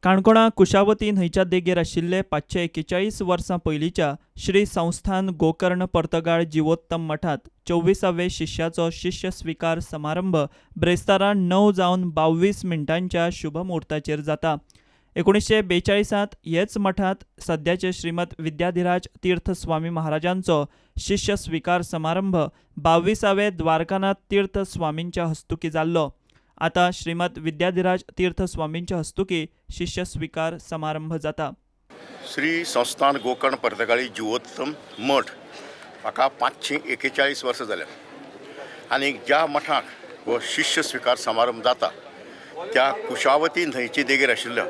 काणकोणा कुशावती न्हंयच्या देगेर आशिल्ले 541 वर्सां पयलींच्या श्री संस्थान गोकर्ण पर्तगाळ जिवोत्तम मठांत 24वे शिष्याचो शिष्य स्विकार समारंभ ब्रेस्तारान 9:22 मिनटांच्या शुभ मुहूर्ताचेर जाता। 1942 हेच मठांत सद्याचे श्रीमद विद्याधिराज तीर्थ स्वामी महाराजांचो शिष्य स्विकार समारंभ 22वे द्वारकानाथ तीर्थ स्वामींच्या हस्तुकी जाल्लो। आता श्रीमद विद्याधिराज तीर्थ स्वामींच्या हस्तुकी शिष्य स्विकार समारंभ जाता। श्री संस्थान गोकर्ण पर्तगाळी जिवोत्तम मठ म्हाका 541 वर्सां जाल्यात आनी ज्या मठाक हो शिष्य स्विकार समारंभ जाता त्या कुशावती न्हंयचे देगेर आशिल्ल्या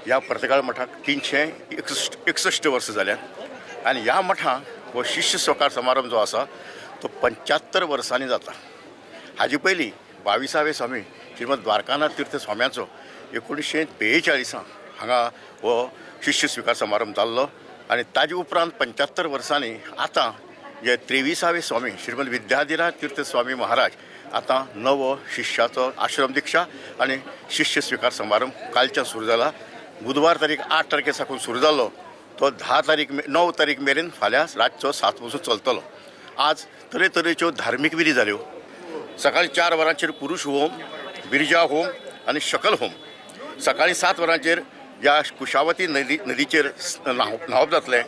ह्या पर्तगाळ मठाक 361 वर्सां जाल्यात आनी ह्या मठाक हो शिष्य स्विकार समारंभ जो आसा तो 75 वर्सांनी जाता। हाजे पयलीं 22वे स्वामी श्रीमद द्वारकानाथ तीर्थ स्वाम्याचो 1942 हांगा हो शिष्य स्विकार समारंभ जाल्लो आनी ताजे उपरांत 75 वर्सांनी आतां जे 23वे स्वामी श्रीमद विद्याधिराज तीर्थ स्वामी महाराज आतां नवो शिष्याचो आश्रम दिक्षा आनी शिष्य स्विकार समारंभ कालच्यान सुरू जाला। बुधवार तारीख 8 तारखे साकून सुरू जाल्लो तो 9 तारीख मेरेन फाल्यां रातचो 7 पसून चलतलो। आज तरेतरेच्यो धार्मीक विधी जाल्यो। सकाळी 4 वरांचेर पुरुष होम, बिरजा होम आनी शकल होम, सकाळी 7 वरांचेर ह्या कुशावती नदीचेर न्हावप जातलें।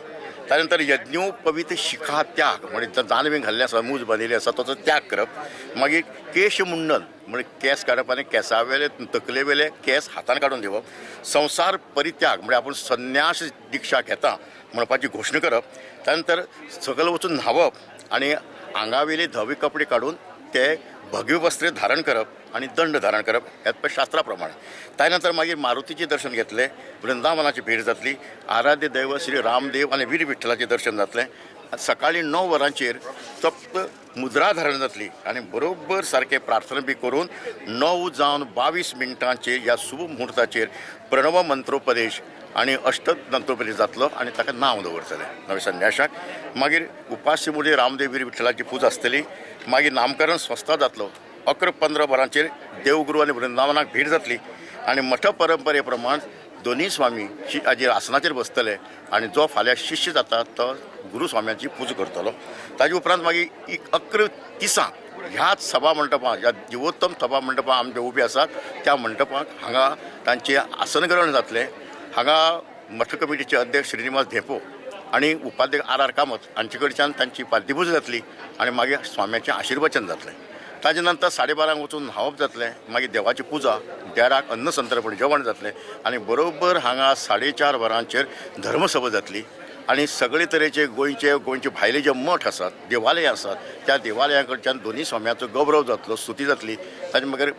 त्या नंतर यज्ञोपवीत शिखा त्याग म्हणजे जानवें घाल्लें आसा, मूज बांदिल्ली आसा ताचो त्याग करप। मागीर केश मुंडन म्हणजे केस काडप आनी केंसा वेले तकले वेले केस हातान काडून दिवप। संसार परित्याग म्हणजे आपूण संन्यास दिक्षा घेता म्हणपाची घोशणा करप। त्या नंतर सकल वचून न्हावप आनी आंगावेले धवे कपडे काडून ते भगवे वस्त्रे धारण करप आनी दंड धारण करप हे शास्त्रा प्रमाणे। त्यानंतर मागीर मारुतीचे दर्शन घेतले, वृंदावनाची भेट जातली, आराध्य दैव श्री रामदेव आनी वीर विठ्ठलाचे दर्शन जातलें। सकाळी 9 वरांचेर तप्त मुद्रा धारण जातली आनी बरोबर सारके प्रार्थना बी करून 9:22 मिनटांचेर ह्या शुभ मुहूर्ताचेर प्रणव मंत्रोपदेश आनी अष्टदंतोपदेश जातलो आनी ताका नांव दवरतले नवे संन्याशाक। मागीर उपास्य मुळे रामदेव वीर विठ्ठलाची पूजा आसतली। मागीर नामकरण स्वस्थता जातलो। 11-15 वरांचेर देवगुरू आनी वृंदावनाक भेट जातली आनी मठ परंपरे प्रमाण दोनी स्वामी हाजेर आसनाचेर बसतले आनी जो फाल्यां शिष्य जाता तो गुरू स्वाम्याची पूजा करतलो। ताजे उपरांत मागीर 11 दिसां ह्याच सभा मंडपांत ह्या जिवोत्तम सभा मंडपां आमचे उबे आसात त्या मंडपाक हांगा तांचें आसनग्रहण जातलें। हांगा मठ कमिटीचे अध्यक्ष श्रीनिवास धेपो आनी उपाध्यक्ष आर कामत हांचे कडच्यान तांची पाद्यपूजा जातली आनी मागीर स्वाम्याचें आशिर्वचन जातलें। ताजे नंतर 12:30 वचून न्हावप जातलें। मागीर देवाची पूजा, देराक अन्नसंतर्पण जेवण जातलें आनी बरोबर हांगा 4:30 वरांचेर धर्मसभा जातली आनी सगळे तरेचे गोंयचे भायले जे मठ आसात, देवालय आसात त्या देवालया कडच्यान दोनी स्वाम्याचो गौरव जातलो, स्तुती जातली। ताजे मागीर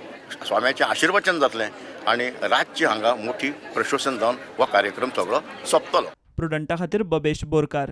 स्वाम्याचें आशिर्वचन जातलें आनी रातची हांगा मोठी प्रशोसन जावन हो कार्यक्रम सगळो सोंपतलो। प्रुडंटा खातीर बबेश बोरकार।